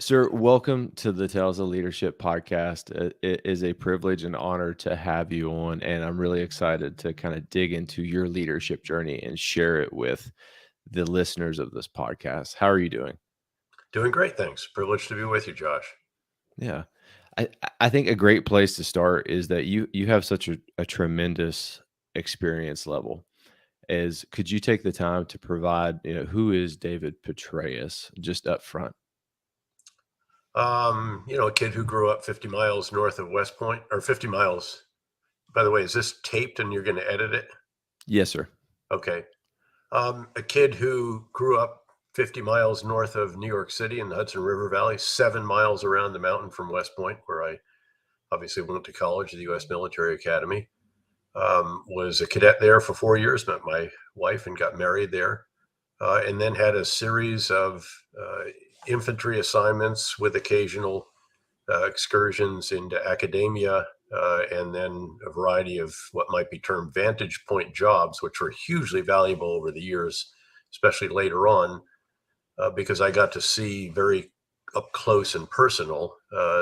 Sir, welcome to the Tales of Leadership podcast. It is a privilege and honor to have you on, and I'm really excited to kind of dig into your leadership journey and share it with the listeners of this podcast. How are you doing? Doing great, thanks. Privileged to be with you, Josh. Yeah. I, I think a great place to start is that you have such a tremendous experience level. Could you take the time to provide, who is David Petraeus just up front? A kid who grew up 50 miles north of West Point, or 50 miles. By the way, is this taped and you're going to edit it? Yes, sir. Okay. A kid who grew up 50 miles north of New York City in the Hudson River Valley, 7 miles around the mountain from West Point, where I obviously went to college, the U.S. Military Academy. Was a cadet there for 4 years, met my wife and got married there, and then had a series of infantry assignments with occasional excursions into academia, and then a variety of what might be termed vantage point jobs, which were hugely valuable over the years, especially later on, because I got to see very up close and personal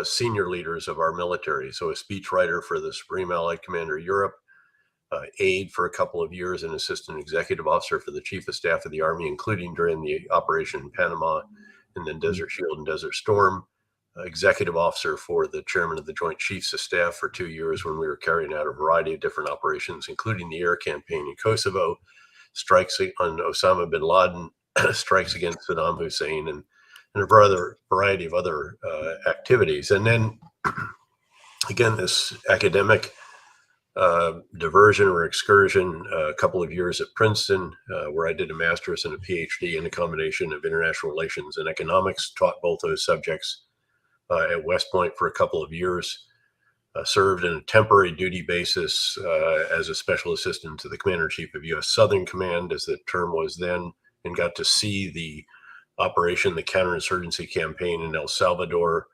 senior leaders of our military. So a speechwriter for the Supreme Allied Commander Europe, aide for a couple of years, and assistant executive officer for the Chief of Staff of the Army, including during the operation in Panama, and then Desert Shield and Desert Storm. Executive officer for the chairman of the Joint Chiefs of Staff for 2 years when we were carrying out a variety of different operations, including the air campaign in Kosovo, strikes on Osama bin Laden, strikes against Saddam Hussein, and a variety of other activities. And then, again, this academic diversion or excursion, a couple of years at Princeton, where I did a master's and a PhD in a combination of international relations and economics, taught both those subjects at West Point for a couple of years, served in a temporary duty basis as a special assistant to the Commander-in-Chief of U.S. Southern Command, as the term was then, and got to see the operation, the counterinsurgency campaign in El Salvador,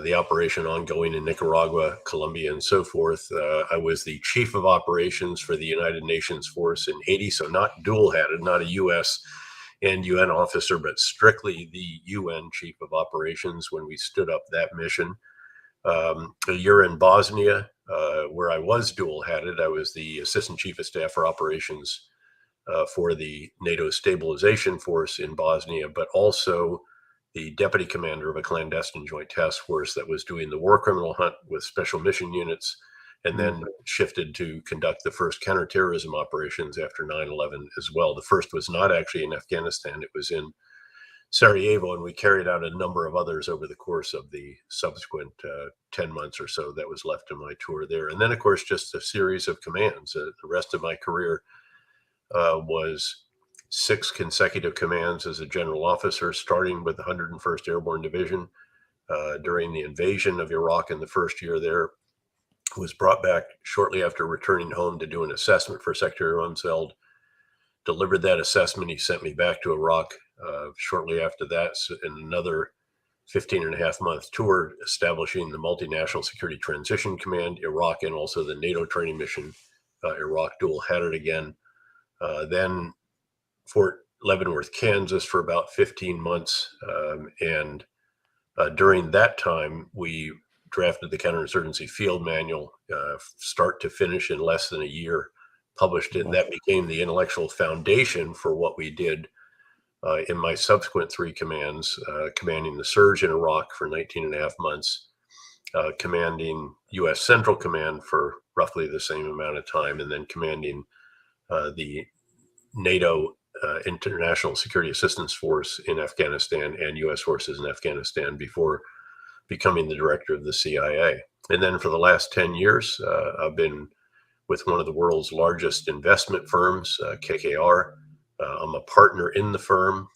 the operation ongoing in Nicaragua, Colombia, and so forth. I was the chief of operations for the United Nations force in Haiti, so not dual-hatted, not a U.S. and UN officer, but strictly the UN chief of operations when we stood up that mission. A year in Bosnia, where I was dual-hatted. I was the assistant chief of staff for operations for the NATO stabilization force in Bosnia, but also the deputy commander of a clandestine joint task force that was doing the war criminal hunt with special mission units, and then shifted to conduct the first counterterrorism operations after 9/11 as well. The first was not actually in Afghanistan, it was in Sarajevo, and we carried out a number of others over the course of the subsequent 10 months or so that was left of my tour there. And then, of course, just a series of commands. The rest of my career was 6 consecutive commands as a general officer, starting with the 101st Airborne Division during the invasion of Iraq in the first year there. Was brought back shortly after returning home to do an assessment for Secretary Rumsfeld. Delivered that assessment. He sent me back to Iraq shortly after that, in another 15 and a half month tour, establishing the Multinational Security Transition Command, Iraq, and also the NATO training mission, Iraq, dual-hatted again. Then Fort Leavenworth, Kansas for about 15 months. And during that time, we drafted the counterinsurgency field manual, start to finish in less than a year, published it. That became the intellectual foundation for what we did in my subsequent 3 commands, commanding the surge in Iraq for 19 and a half months, commanding U.S. Central Command for roughly the same amount of time, and then commanding the NATO International Security Assistance Force in Afghanistan and U.S. forces in Afghanistan before becoming the director of the CIA. And then for the last 10 years, I've been with one of the world's largest investment firms, KKR. I'm a partner in the firm.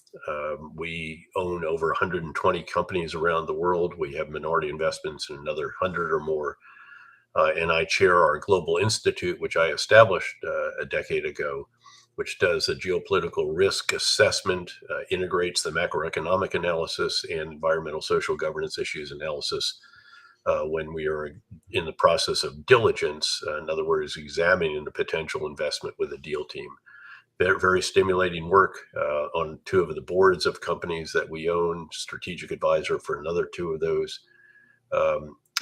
We own over 120 companies around the world. We have minority investments in another 100 or more. And I chair our Global Institute, which I established a decade ago, which does a geopolitical risk assessment, integrates the macroeconomic analysis and environmental social governance issues analysis when we are in the process of diligence, in other words, examining the potential investment with a deal team. very, very stimulating work on two of the boards of companies that we own, strategic advisor for another two of those,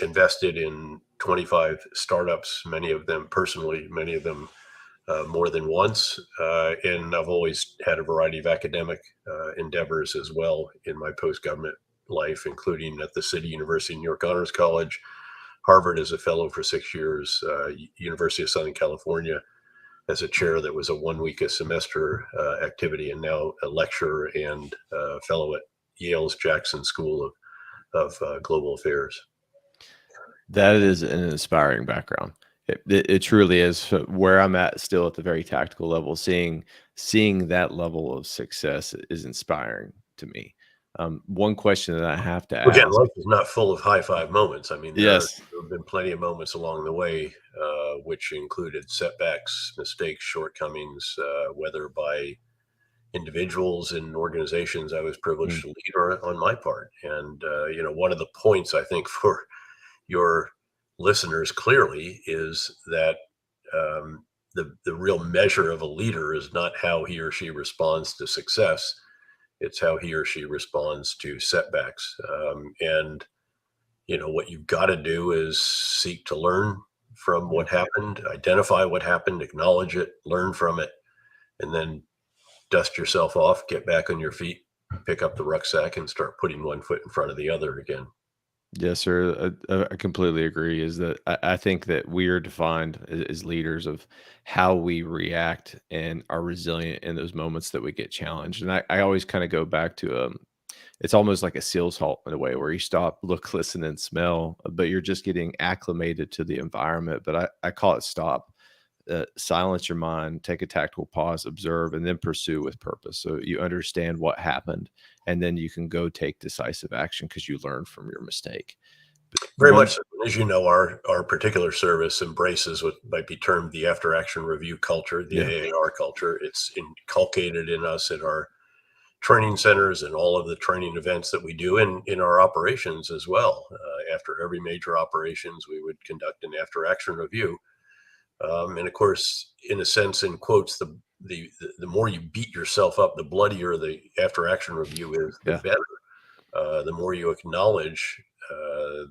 invested in 25 startups, many of them personally, many of them more than once. And I've always had a variety of academic endeavors as well in my post-government life, including at the City University of New York Honors College, Harvard as a fellow for 6 years, University of Southern California as a chair that was a 1 week a semester activity, and now a lecturer and fellow at Yale's Jackson School of Global Affairs. That is an inspiring background. It truly is. Where I'm at still at the very tactical level, seeing that level of success is inspiring to me. One question that I have to Again, ask. life is not full of high five moments. I mean, there Yes. have been plenty of moments along the way, which included setbacks, mistakes, shortcomings, whether by individuals and organizations I was privileged Mm, to lead or on my part. And, one of the points I think for your listeners clearly is that the real measure of a leader is not how he or she responds to success. It's how he or she responds to setbacks. And what you've got to do is seek to learn from yeah. what happened, identify what happened, acknowledge it, learn from it, and then dust yourself off, get back on your feet, pick up the rucksack, and start putting one foot in front of the other again. Yes, sir. I completely agree. Is that I think that we are defined as leaders of how we react and are resilient in those moments that we get challenged. And I always kind of go back to it's almost like a seal's halt in a way where you stop, look, listen, and smell, but you're just getting acclimated to the environment. But I call it stop. Silence your mind, take a tactical pause, observe, and then pursue with purpose. So you understand what happened, and then you can go take decisive action because you learned from your mistake. Very One, much so. As you know, our particular service embraces what might be termed the after action review culture, the yeah, AAR culture. It's inculcated in us at our training centers and all of the training events that we do in our operations as well. After every major operations, we would conduct an after action review. And of course, in a sense, in quotes, the more you beat yourself up, the bloodier the after action review is, the yeah, better. The more you acknowledge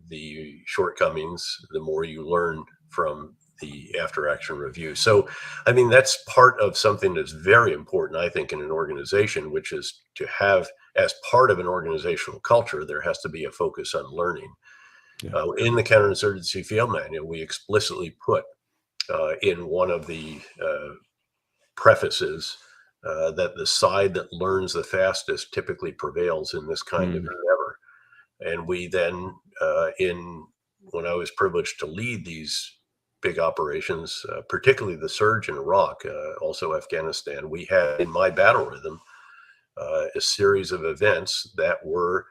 the shortcomings, the more you learn from the after action review. So, I mean, that's part of something that's very important, I think, in an organization, which is to have, as part of an organizational culture, there has to be a focus on learning. yeah. In the counterinsurgency field manual, we explicitly put in one of the prefaces that the side that learns the fastest typically prevails in this kind of Mm, endeavor. And we then, in when I was privileged to lead these big operations, particularly the surge in Iraq, also Afghanistan, we had in my battle rhythm a series of events that were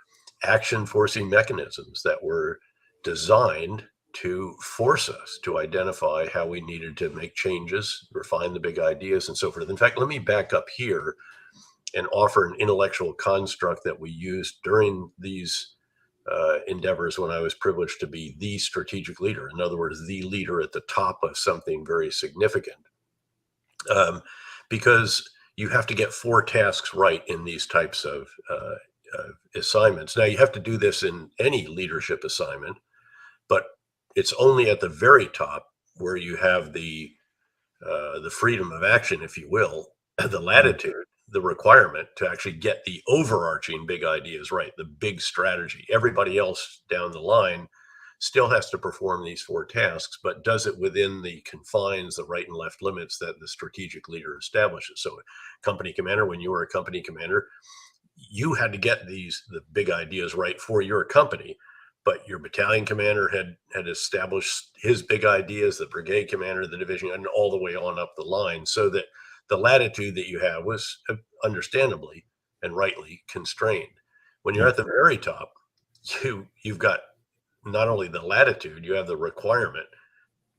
action forcing mechanisms that were designed to force us to identify how we needed to make changes, refine the big ideas, and so forth. In fact, let me back up here and offer an intellectual construct that we used during these endeavors when I was privileged to be the strategic leader. In other words, the leader at the top of something very significant. Um, because you have to get four tasks right in these types of assignments. Now, you have to do this in any leadership assignment, but it's only at the very top where you have the freedom of action, if you will, the mm, latitude, the requirement to actually get the overarching big ideas right, the big strategy. Everybody else down the line still has to perform these four tasks, but does it within the confines, the right and left limits that the strategic leader establishes. So, company commander, when you were a company commander, you had to get the big ideas right for your company, but your battalion commander had established his big ideas, the brigade commander, the division, and all the way on up the line, so that the latitude that you have was understandably and rightly constrained. When you're yeah, at the very top, you've got not only the latitude, you have the requirement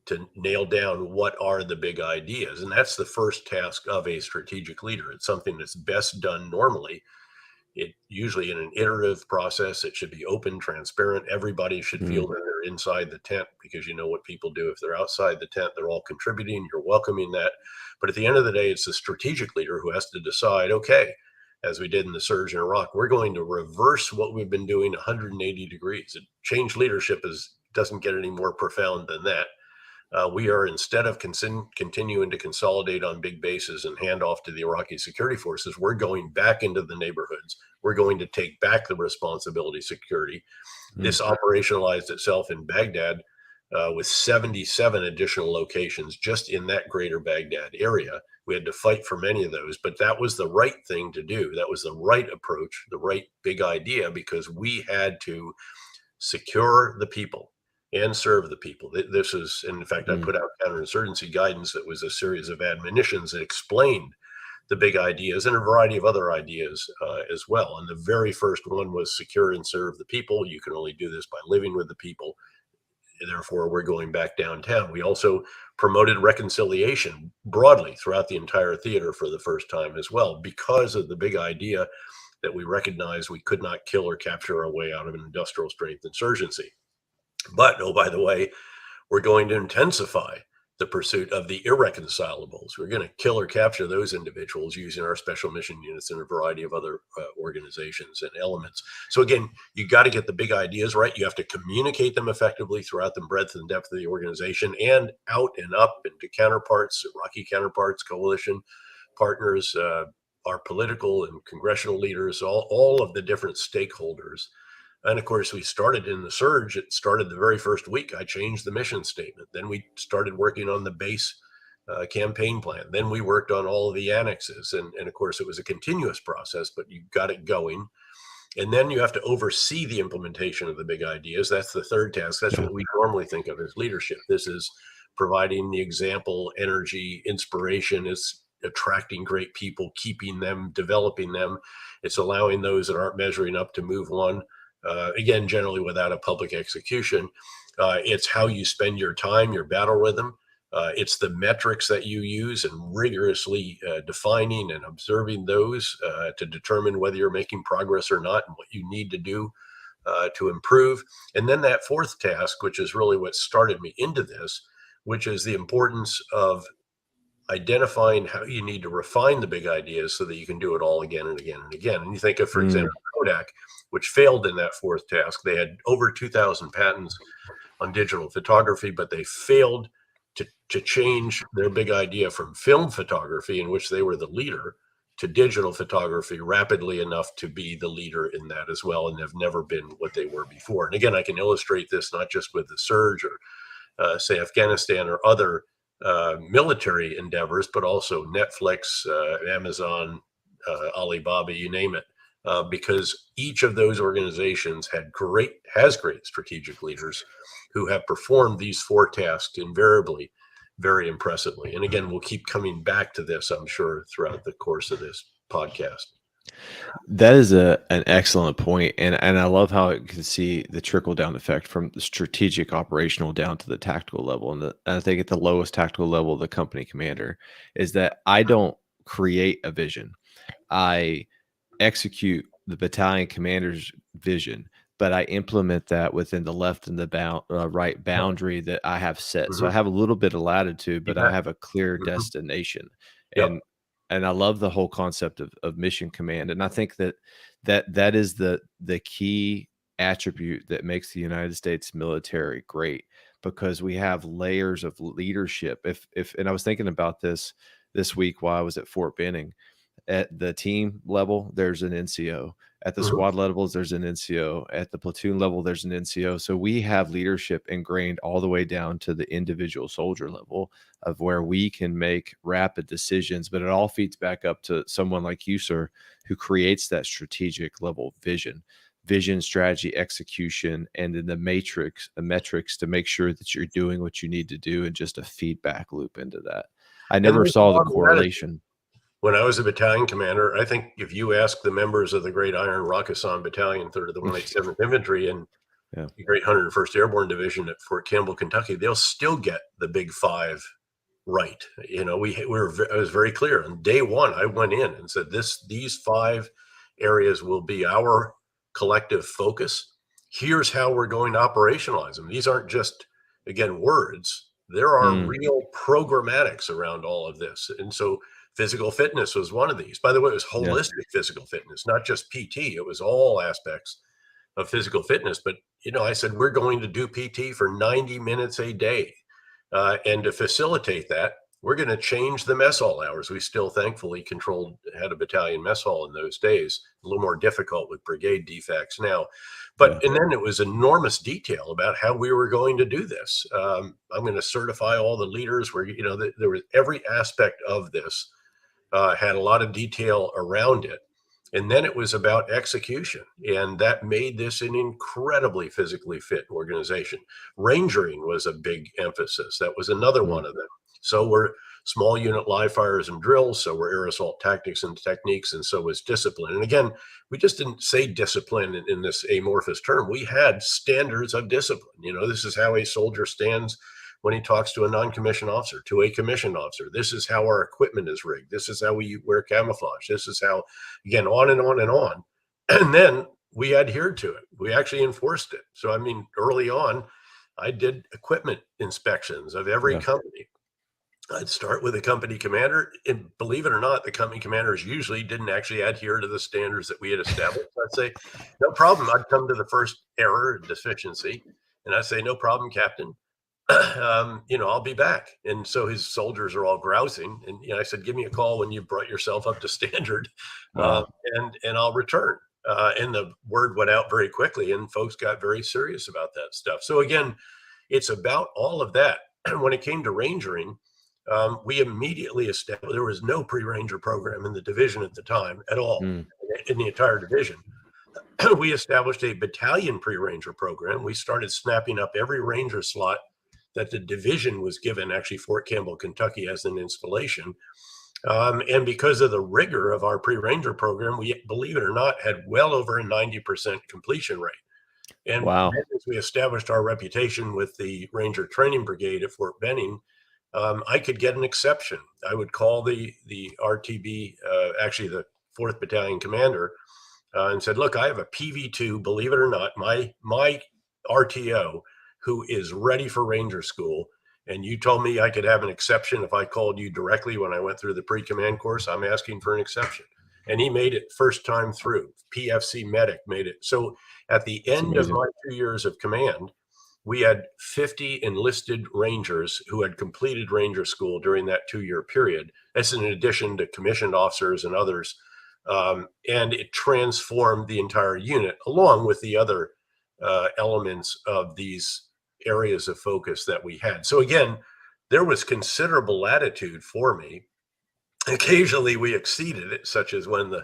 to nail down what are the big ideas, and that's the first task of a strategic leader. It's something that's best done normally, it usually in an iterative process. It should be open, transparent. Everybody should feel mm, that they're are inside the tent, because you know what people do. If they're outside the tent, they're all contributing, you're welcoming that. But at the end of the day, it's the strategic leader who has to decide, okay, as we did in the surge in Iraq, we're going to reverse what we've been doing 180 degrees. Change leadership doesn't get any more profound than that. We are, instead of continuing to consolidate on big bases and hand off to the Iraqi security forces, we're going back into the neighborhoods. We're going to take back the responsibility of security. This operationalized itself in Baghdad with 77 additional locations just in that greater Baghdad area. We had to fight for many of those, but that was the right thing to do. That was the right approach, the right big idea, because we had to secure the people and serve the people. This is, and in fact, I put out counterinsurgency guidance that was a series of admonitions that explained the big ideas and a variety of other ideas as well. And the very first one was secure and serve the people. You can only do this by living with the people. Therefore, we're going back downtown. We also promoted reconciliation broadly throughout the entire theater for the first time as well, because of the big idea that we recognized we could not kill or capture our way out of an industrial strength insurgency. But, oh, by the way, we're going to intensify the pursuit of the irreconcilables. We're going to kill or capture those individuals using our special mission units and a variety of other organizations and elements. So again, you got to get the big ideas right. You have to communicate them effectively throughout the breadth and depth of the organization and out and up into counterparts, Iraqi counterparts, coalition partners, our political and congressional leaders, all of the different stakeholders. And of course, we started in the surge. It started the very first week. I changed the mission statement. Then we started working on the base campaign plan. Then we worked on all of the annexes. And of course, it was a continuous process, but you got it going. And then you have to oversee the implementation of the big ideas. That's the third task. That's what we normally think of as leadership. This is providing the example, energy, inspiration. It's attracting great people, keeping them, developing them. It's allowing those that aren't measuring up to move on. Again, generally without a public execution. It's how you spend your time, your battle rhythm. It's the metrics that you use and rigorously defining and observing those to determine whether you're making progress or not and what you need to do to improve. And then that fourth task, which is really what started me into this, which is the importance of identifying how you need to refine the big ideas so that you can do it all again and again and again. And you think of, for example, Kodak, which failed in that fourth task. They had over 2,000 patents on digital photography, but they failed to change their big idea from film photography, in which they were the leader, to digital photography rapidly enough to be the leader in that as well, and have never been what they were before. And again, I can illustrate this not just with the surge or say Afghanistan or other military endeavors, but also Netflix, Amazon, Alibaba, you name it, because each of those organizations has great strategic leaders who have performed these four tasks invariably very impressively. And again, we'll keep coming back to this, I'm sure, throughout the course of this podcast. That is an excellent point, and I love how it can see the trickle down effect from the strategic operational down to the tactical level. And I think at the lowest tactical level, the company commander, is that I don't create a vision. I execute the battalion commander's vision, but I implement that within the left and the right boundary that I have set. So I have a little bit of latitude, but I have a clear destination. And I love the whole concept of mission command. And I think that is the key attribute that makes the United States military great, because we have layers of leadership. And I was thinking about this week while I was at Fort Benning. At the team level, there's an NCO. At the squad levels, there's an NCO. At the platoon level, there's an NCO. So we have leadership ingrained all the way down to the individual soldier level, of where we can make rapid decisions. But it all feeds back up to someone like you, sir, who creates that strategic level vision, strategy, execution, and then the metrics to make sure that you're doing what you need to do, and just a feedback loop into that. I never saw the correlation. When I was a battalion commander, I think if you ask the members of the Great Iron Rakkasan Battalion, 3rd of the 187th Infantry, and the Great 101st Airborne Division at Fort Campbell, Kentucky, they'll still get the big five right. You know, I was very clear. On day one, I went in and said, these five areas will be our collective focus. here's how we're going to operationalize them. These aren't just, again, words. There are Mm. real programmatics around all of this. And so physical fitness was one of these. By the way, it was Yeah. holistic physical fitness, not just PT. It was all aspects of physical fitness. But, I said, we're going to do PT for 90 minutes a day. And to facilitate that, we're going to change the mess hall hours. We still thankfully had a battalion mess hall in those days, a little more difficult with brigade defects now. Yeah. And then it was enormous detail about how we were going to do this. I'm going to certify all the leaders where, there was every aspect of this had a lot of detail around it. And then it was about execution. And that made this an incredibly physically fit organization. Rangering was a big emphasis. That was another one of them. So were small unit live fires and drills. So were air assault tactics and techniques. And so was discipline. And again, we just didn't say discipline in this amorphous term. We had standards of discipline. This is how a soldier stands when he talks to a non-commissioned officer, to a commissioned officer. This is how our equipment is rigged. This is how we wear camouflage. This is how, again, on and on and on. And then we adhered to it. We actually enforced it. So, early on, I did equipment inspections of every company. I'd start with a company commander, and believe it or not, the company commanders usually didn't actually adhere to the standards that we had established. I'd say, no problem. I'd come to the first error, deficiency, and I'd say, no problem, Captain. I'll be back. And so his soldiers are all grousing. And I said, give me a call when you brought yourself up to standard, Wow. and I'll return. And the word went out very quickly, and folks got very serious about that stuff. So again, it's about all of that. When it came to rangering, we immediately established there was no pre-ranger program in the division at the time at all, in the entire division. We established a battalion pre-ranger program. We started snapping up every ranger slot that the division was given, actually Fort Campbell, Kentucky, as an installation. And because of the rigor of our pre-ranger program, we, believe it or not, had well over a 90% completion rate. And Wow. as we established our reputation with the Ranger Training Brigade at Fort Benning, I could get an exception. I would call the RTB, actually the 4th Battalion commander, and said, look, I have a PV2, believe it or not, my RTO, who is ready for Ranger School. And you told me I could have an exception if I called you directly when I went through the pre-command course. I'm asking for an exception. And he made it first time through. PFC medic made it. So at the end of my 2 years of command, we had 50 enlisted Rangers who had completed Ranger School during that 2-year period. That's in addition to commissioned officers and others. And it transformed the entire unit along with the other elements of these areas of focus that we had. So again, there was considerable latitude for me. Occasionally we exceeded it, such as when the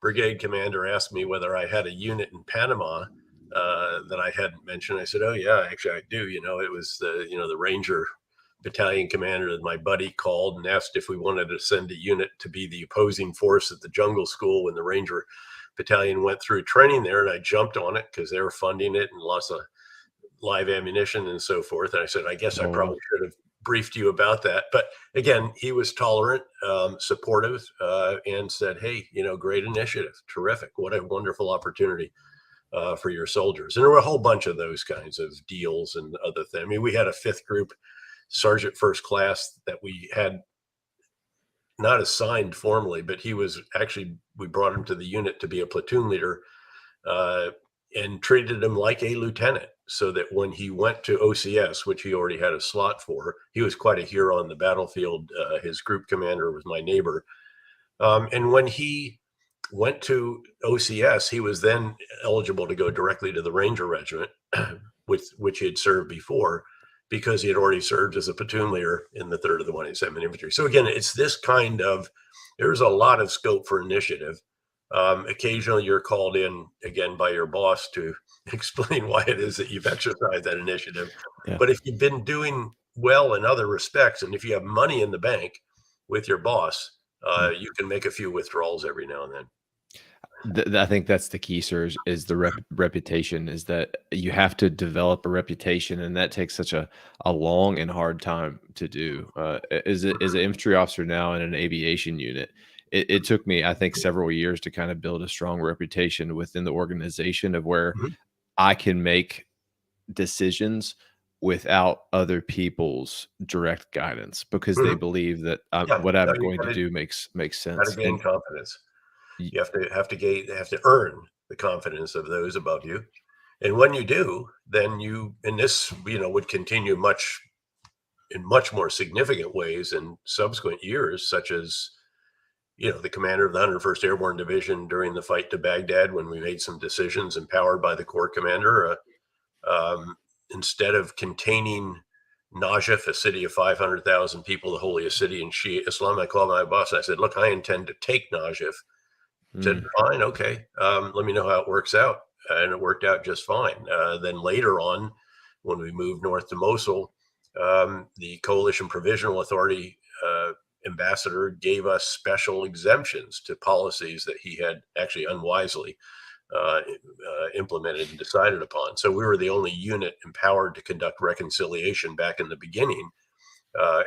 brigade commander asked me whether I had a unit in Panama that I hadn't mentioned. I said, oh yeah, actually I do. It was the Ranger battalion commander that my buddy called and asked if we wanted to send a unit to be the opposing force at the jungle school when the Ranger battalion went through training there. And I jumped on it because they were funding it and lots of live ammunition and so forth. And I said, I guess I probably should have briefed you about that. But again, he was tolerant, supportive, and said, hey, great initiative. Terrific. What a wonderful opportunity for your soldiers. And there were a whole bunch of those kinds of deals and other things. We had a 5th group sergeant first class that we had not assigned formally, but he was actually, we brought him to the unit to be a platoon leader, and treated him like a lieutenant, so that when he went to OCS, which he already had a slot for, he was quite a hero on the battlefield. His group commander was my neighbor. And when he went to OCS, he was then eligible to go directly to the Ranger Regiment, with which he had served before, because he had already served as a platoon leader in the 3rd of the 187th Infantry. So again, it's this kind of, there's a lot of scope for initiative. Occasionally you're called in again by your boss to explain why it is that you've exercised that initiative. Yeah. But if you've been doing well in other respects, and if you have money in the bank with your boss, you can make a few withdrawals every now and then. I think that's the key, sir, is the reputation, is that you have to develop a reputation, and that takes such a long and hard time to do. As an infantry officer now in an aviation unit, it took me, I think, several years to kind of build a strong reputation within the organization of where I can make decisions without other people's direct guidance because they Mhm. believe that Yeah, what no, I'm you going to do makes gotta sense. gain And confidence. y- You have to earn the confidence of those above you. And when you do, then and this, would continue in much more significant ways in subsequent years, such as, the commander of the 101st Airborne Division during the fight to Baghdad, when we made some decisions empowered by the Corps commander, instead of containing Najaf, a city of 500,000 people, the holiest city in Shia Islam, I called my boss. I said, "Look, I intend to take Najaf." Said, mm, "Fine, okay. Let me know how it works out." And it worked out just fine. Then later on, when we moved north to Mosul, the Coalition Provisional Authority ambassador gave us special exemptions to policies that he had actually unwisely implemented and decided upon. So we were the only unit empowered to conduct reconciliation back in the beginning,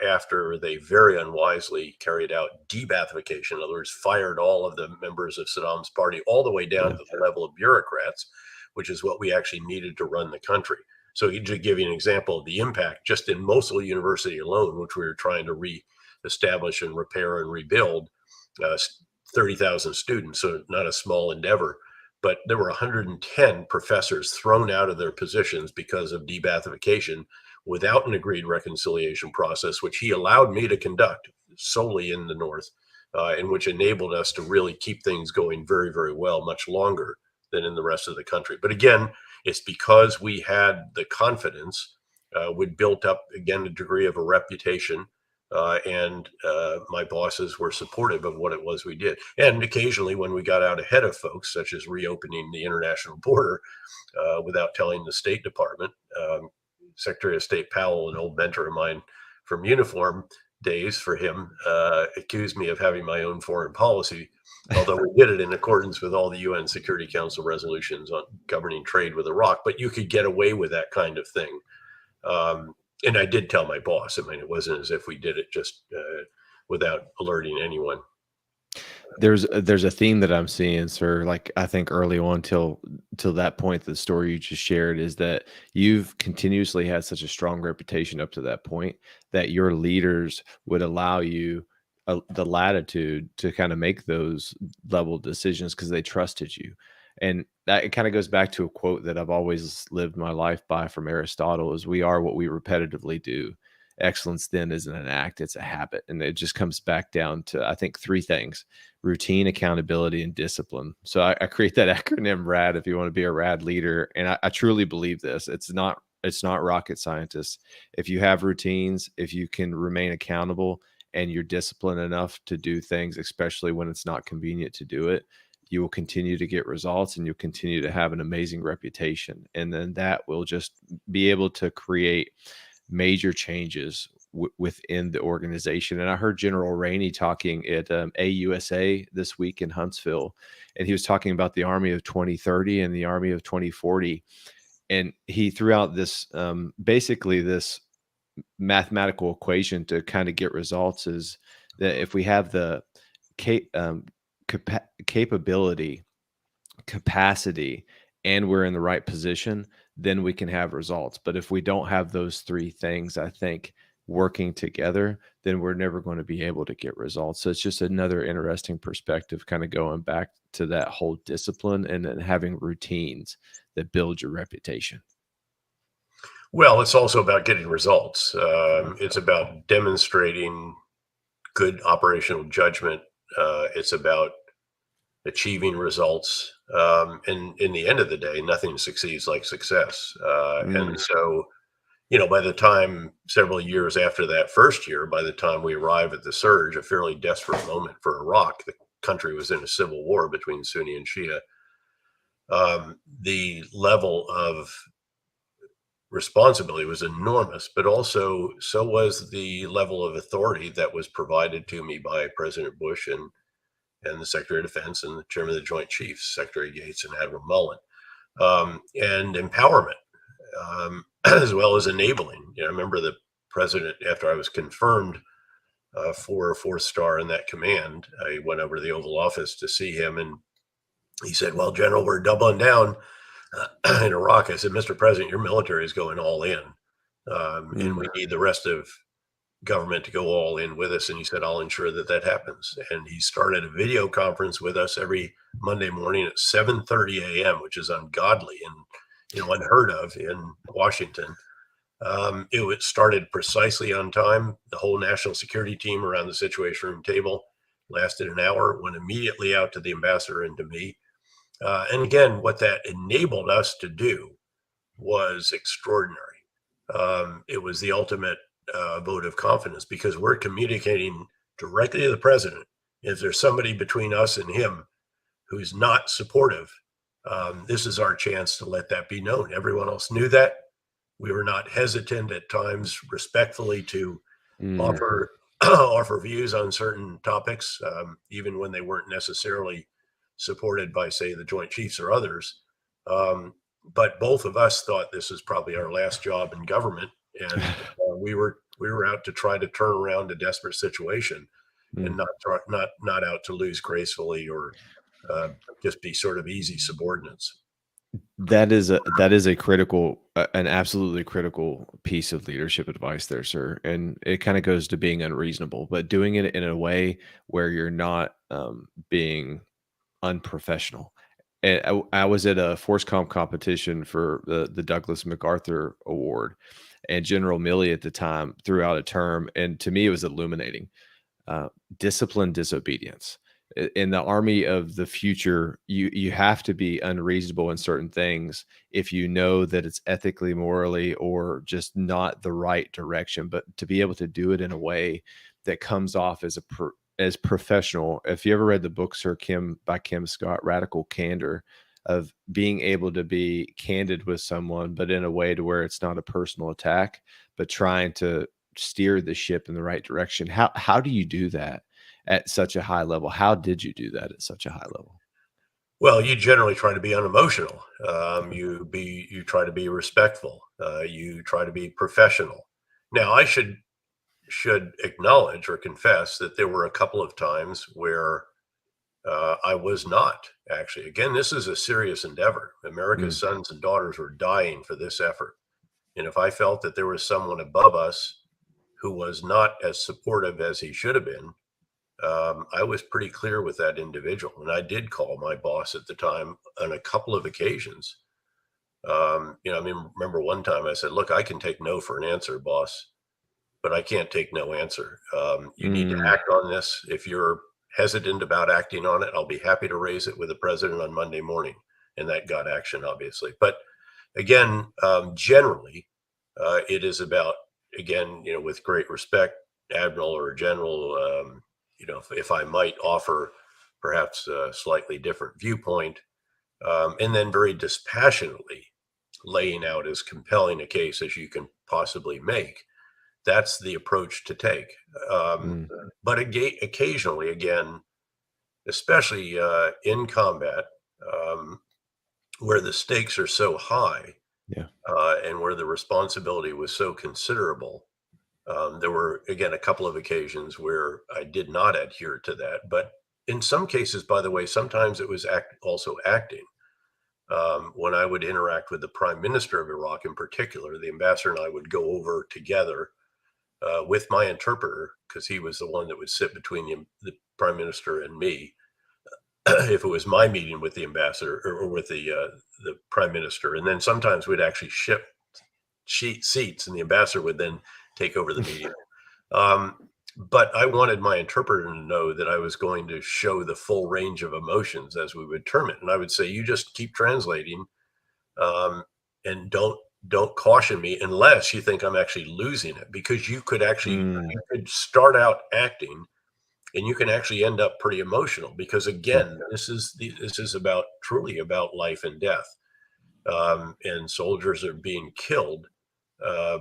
after they very unwisely carried out debathification. In other words, fired all of the members of Saddam's party all the way down yeah, to the level of bureaucrats, which is what we actually needed to run the country. So, to give you an example of the impact, just in Mosul University alone, which we were trying to re-establish and repair and rebuild, 30,000 students, so not a small endeavor. But there were 110 professors thrown out of their positions because of debathification without an agreed reconciliation process, which he allowed me to conduct solely in the North, and which enabled us to really keep things going very, very well, much longer than in the rest of the country. But again, it's because we had the confidence. We'd built up, again, a degree of a reputation, and my bosses were supportive of what it was we did. And occasionally, when we got out ahead of folks, such as reopening the international border without telling the State Department, Secretary of State Powell, an old mentor of mine from uniform days for him, accused me of having my own foreign policy, although we did it in accordance with all the UN Security Council resolutions on governing trade with Iraq. But you could get away with that kind of thing. And I did tell my boss. I mean, it wasn't as if we did it just without alerting anyone. there's a theme that I'm seeing, sir. Like I think early on till that point, the story you just shared is that you've continuously had such a strong reputation up to that point that your leaders would allow you the latitude to kind of make those level decisions because they trusted you. And that it kind of goes back to a quote that I've always lived my life by from Aristotle is we are what we repetitively do. Excellence then isn't an act, it's a habit. And it just comes back down to, I think, three things: routine, accountability, and discipline. So I create that acronym RAD if you want to be a RAD leader. And I truly believe this. It's not rocket scientists. If you have routines, if you can remain accountable and you're disciplined enough to do things, especially when it's not convenient to do it, you will continue to get results and you'll continue to have an amazing reputation. And then that will just be able to create major changes within the organization. And I heard General Rainey talking at AUSA this week in Huntsville, and he was talking about the Army of 2030 and the Army of 2040. And he threw out this basically this mathematical equation to kind of get results is that if we have the cap- um, capability, capacity, and we're in the right position, then we can have results. But if we don't have those three things, I think working together, then we're never going to be able to get results. So it's just another interesting perspective, kind of going back to that whole discipline and then having routines that build your reputation. Well, it's also about getting results. Yeah. It's about demonstrating good operational judgment. It's about achieving results. And in the end of the day, nothing succeeds like success. And Mm, so, by the time several years after that first year, by the time we arrive at the surge, a fairly desperate moment for Iraq, the country was in a civil war between Sunni and Shia. The level of responsibility was enormous, but also so was the level of authority that was provided to me by President Bush and the Secretary of Defense and the Chairman of the Joint Chiefs, Secretary Gates and Admiral Mullen, and empowerment, as well as enabling. I remember the president, after I was confirmed for a fourth star in that command, I went over to the Oval Office to see him, and he said, "Well, General, we're doubling down. in Iraq, I said, Mr. President, your military is going all in, and we need the rest of government to go all in with us. And he said, I'll ensure that that happens. And he started a video conference with us every Monday morning at 7:30 a.m., which is ungodly and unheard of in Washington. It started precisely on time. The whole national security team around the Situation Room table lasted an hour, went immediately out to the ambassador and to me. And again, what that enabled us to do was extraordinary. It was the ultimate vote of confidence, because we're communicating directly to the president. If there's somebody between us and him who's not supportive, this is our chance to let that be known. Everyone else knew that. We were not hesitant at times, respectfully, to offer offer views on certain topics, even when they weren't necessarily supported by, say, the Joint Chiefs or others. But both of us thought this is probably our last job in government, and we were out to try to turn around a desperate situation, and not out to lose gracefully or just be sort of easy subordinates. That is a critical, an absolutely critical piece of leadership advice there, sir. And it kind of goes to being unreasonable, but doing it in a way where you're not being unprofessional. And I was at a force comp competition for the Douglas MacArthur Award, and General Milley at the time threw out a term, and to me it was illuminating: disciplined disobedience. In the army of the future, you have to be unreasonable in certain things if you know that it's ethically, morally, or just not the right direction. But to be able to do it in a way that comes off as as professional. If you ever read the book Sir Kim by Kim Scott, Radical Candor, of being able to be candid with someone, but in a way to where it's not a personal attack, but trying to steer the ship in the right direction. How do you do that at such a high level? How did you do that at such a high level? Well, you generally try to be unemotional. You try to be respectful. You try to be professional. Now, I should acknowledge or confess that there were a couple of times where I was not actually. Again, this is a serious endeavor. America's sons and daughters were dying for this effort, and if I felt that there was someone above us who was not as supportive as he should have been, I was pretty clear with that individual, and I did call my boss at the time on a couple of occasions. I mean, remember one time I said, "Look, I can take no for an answer, boss, but I can't take no answer. You need to act on this. If you're hesitant about acting on it, I'll be happy to raise it with the president on Monday morning." And that got action, obviously. But again, generally, it is about, again, with great respect, admiral or general, if I might offer perhaps a slightly different viewpoint, and then very dispassionately laying out as compelling a case as you can possibly make. That's the approach to take. But occasionally, again, especially in combat, where the stakes are so high, Yeah. and where the responsibility was so considerable, there were, again, a couple of occasions where I did not adhere to that. But in some cases, by the way, sometimes it was also acting. When I would interact with the prime minister of Iraq in particular, the ambassador and I would go over together with my interpreter, because he was the one that would sit between the prime minister and me. If it was my meeting with the ambassador or with the prime minister, and then sometimes we'd actually ship seats, and the ambassador would then take over the meeting. But I wanted my interpreter to know that I was going to show the full range of emotions, as we would term it, and I would say, "You just keep translating, and don't caution me unless you think I'm actually losing it," because you could start out acting, and you can actually end up pretty emotional, because again, this is about, truly about, life and death, and soldiers are being killed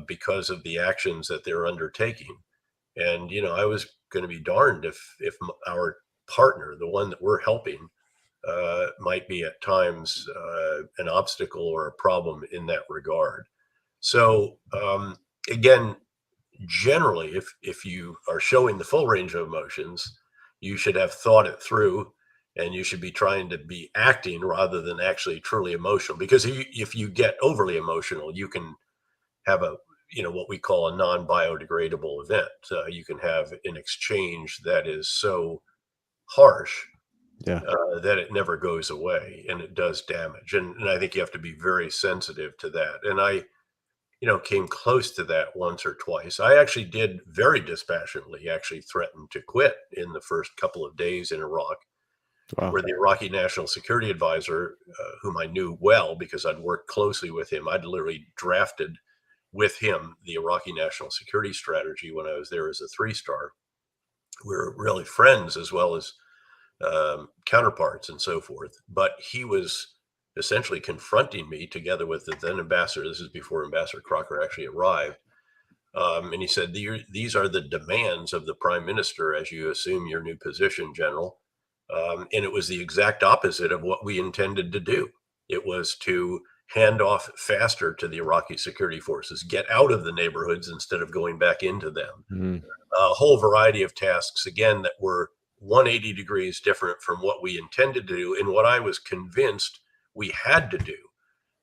because of the actions that they're undertaking. And I was going to be darned if our partner, the one that we're helping, might be at times an obstacle or a problem in that regard. So again, generally, if you are showing the full range of emotions, you should have thought it through. and you should be trying to be acting rather than actually truly emotional. Because if you get overly emotional, you can have what we call a non-biodegradable event. You can have an exchange that is so harsh Yeah. that it never goes away, and it does damage. And I think you have to be very sensitive to that. And I, came close to that once or twice. I actually did very dispassionately actually threaten to quit in the first couple of days in Iraq, Wow. where the Iraqi National Security Advisor, whom I knew well because I'd worked closely with him, I'd literally drafted with him the Iraqi national security strategy when I was there as a 3-star. We were really friends as well as counterparts and so forth. But he was essentially confronting me together with the then ambassador. This is before Ambassador Crocker actually arrived. And he said, these are the demands of the prime minister as you assume your new position, General. And it was the exact opposite of what we intended to do. It was to hand off faster to the Iraqi security forces, get out of the neighborhoods instead of going back into them. Mm. A whole variety of tasks, again, that were 180 degrees different from what we intended to do and what I was convinced we had to do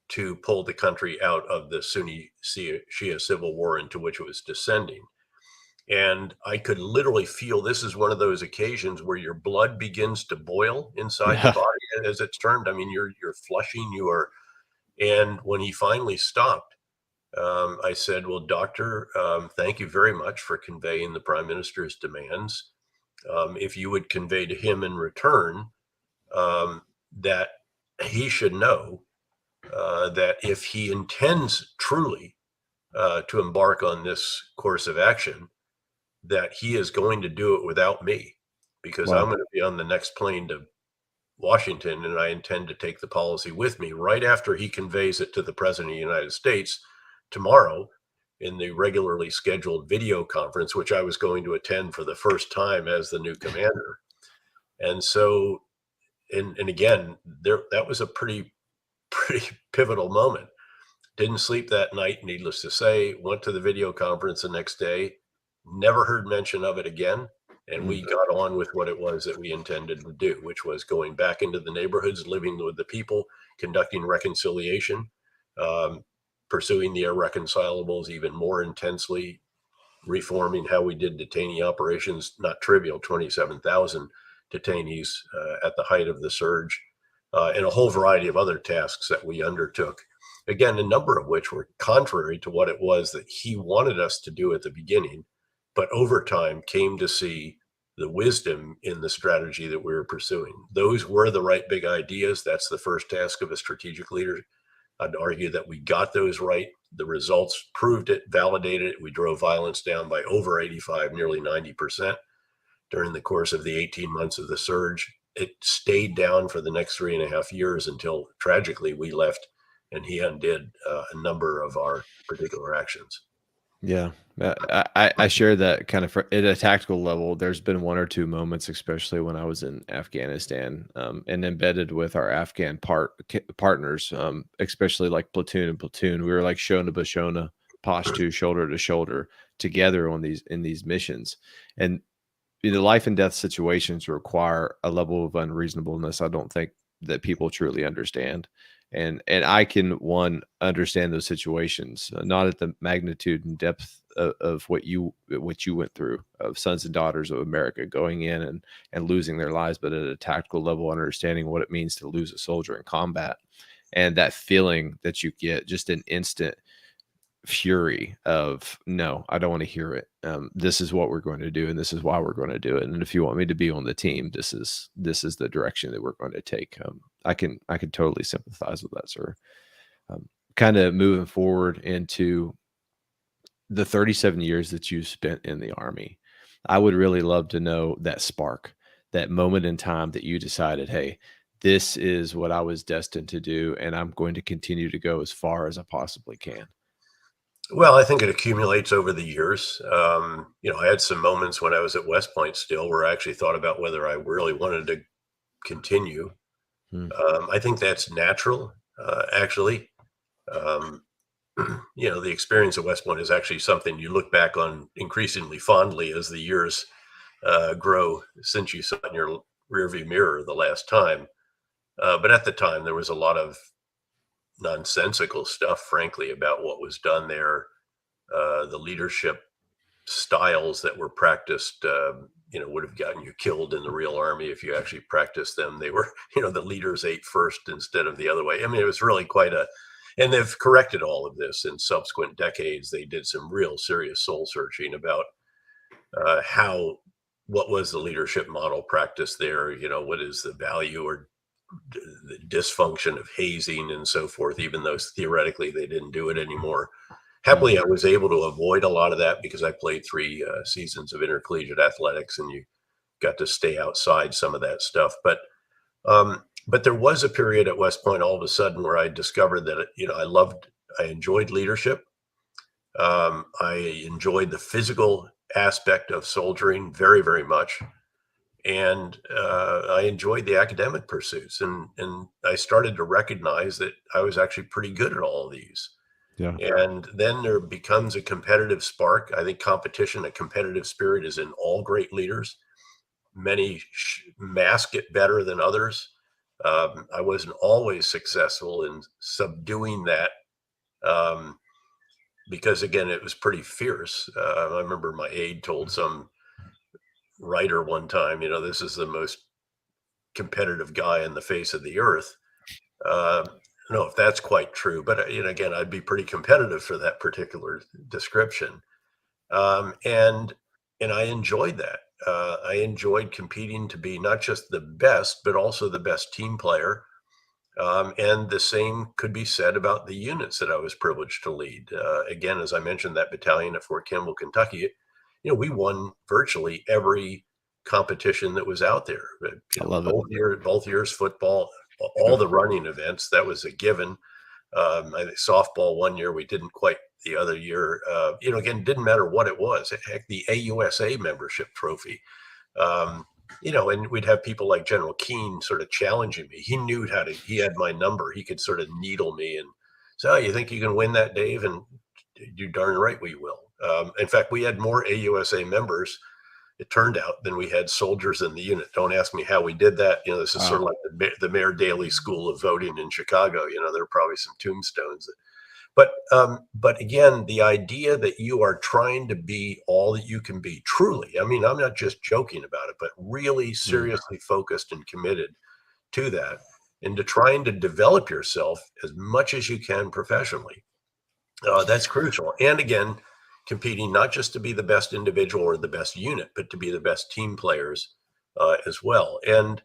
to pull the country out of the Sunni Shia civil war into which it was descending. And I could literally feel this is one of those occasions where your blood begins to boil inside the Yeah. body, as it's termed. I mean, you're flushing, and when he finally stopped, I said, well, doctor, thank you very much for conveying the prime minister's demands. If you would convey to him in return that he should know that if he intends truly to embark on this course of action, that he is going to do it without me, because I'm Wow. going to be on the next plane to Washington, and I intend to take the policy with me right after he conveys it to the President of the United States tomorrow in the regularly scheduled video conference, which I was going to attend for the first time as the new commander. And so, and again, that was a pretty pivotal moment. Didn't sleep that night, needless to say. Went to the video conference the next day, never heard mention of it again. And we got on with what it was that we intended to do, which was going back into the neighborhoods, living with the people, conducting reconciliation, pursuing the irreconcilables even more intensely, reforming how we did detainee operations, not trivial, 27,000 detainees at the height of the surge, and a whole variety of other tasks that we undertook. Again, a number of which were contrary to what it was that he wanted us to do at the beginning, but over time came to see the wisdom in the strategy that we were pursuing. Those were the right big ideas. That's the first task of a strategic leader. I'd argue that we got those right. The results proved it, validated it. We drove violence down by over 85, nearly 90% during the course of the 18 months of the surge. It stayed down for the next 3.5 years until tragically we left and he undid a number of our particular actions. Yeah. I share that kind of at a tactical level. There's been one or two moments, especially when I was in Afghanistan, and embedded with our Afghan partners, especially like platoon and platoon. We were like Shona Bashona, Pashtu, shoulder to shoulder, together on these missions. And life and death situations require a level of unreasonableness I don't think that people truly understand. And I can understand those situations, not at the magnitude and depth of what you went through, of sons and daughters of America going in and losing their lives, but at a tactical level, understanding what it means to lose a soldier in combat, and that feeling that you get, just an instant fury of, no, I don't want to hear it. This is what we're going to do, and this is why we're going to do it. And if you want me to be on the team, this is the direction that we're going to take. I can totally sympathize with that, sir. Kind of moving forward into the 37 years that you spent in the Army, I would really love to know that spark, that moment in time that you decided, hey, this is what I was destined to do, and I'm going to continue to go as far as I possibly can. Well, I think it accumulates over the years. I had some moments when I was at West Point still where I actually thought about whether I really wanted to continue. Hmm. I think that's natural, actually. Um, the experience at West Point is actually something you look back on increasingly fondly as the years grow since you saw it in your rearview mirror the last time. But at the time, there was a lot of nonsensical stuff, frankly, about what was done there. The leadership styles that were practiced, would have gotten you killed in the real army if you actually practiced them. They were, the leaders ate first instead of the other way. I mean, it was really and they've corrected all of this in subsequent decades. They did some real serious soul searching about what was the leadership model practice there? What is the value or the dysfunction of hazing and so forth, even though theoretically they didn't do it anymore. Happily, I was able to avoid a lot of that because I played 3 seasons of intercollegiate athletics, and you got to stay outside some of that stuff. But there was a period at West Point all of a sudden where I discovered that I enjoyed leadership. I enjoyed the physical aspect of soldiering very, very much. And I enjoyed the academic pursuits, and I started to recognize that I was actually pretty good at all of these. Yeah. And then there becomes a competitive spark. I think a competitive spirit is in all great leaders. Many mask it better than others. I wasn't always successful in subduing that because, again, it was pretty fierce. I remember my aide told some writer one time, this is the most competitive guy on the face of the earth. I don't know if that's quite true, but again, I'd be pretty competitive for that particular description. And I enjoyed that. I enjoyed competing to be not just the best, but also the best team player. And the same could be said about the units that I was privileged to lead. Again, as I mentioned, that battalion at Fort Campbell, Kentucky, we won virtually every competition that was out there. I love it. Both years football, all the running events, that was a given. I think softball one year we didn't quite. The other year, again, didn't matter what it was. Heck, the AUSA membership trophy. And we'd have people like General Keane sort of challenging me. He had my number. He could sort of needle me and say, "Oh, you think you can win that, Dave?" And you're darn right we will. In fact, we had more AUSA members, it turned out, than we had soldiers in the unit. Don't ask me how we did that. This is sort of like the Mayor Daley School of Voting in Chicago. There are probably some tombstones. But again, the idea that you are trying to be all that you can be, truly, I mean, I'm not just joking about it, but really seriously focused and committed to that, and to trying to develop yourself as much as you can professionally. That's crucial. And again, competing not just to be the best individual or the best unit, but to be the best team players as well. And,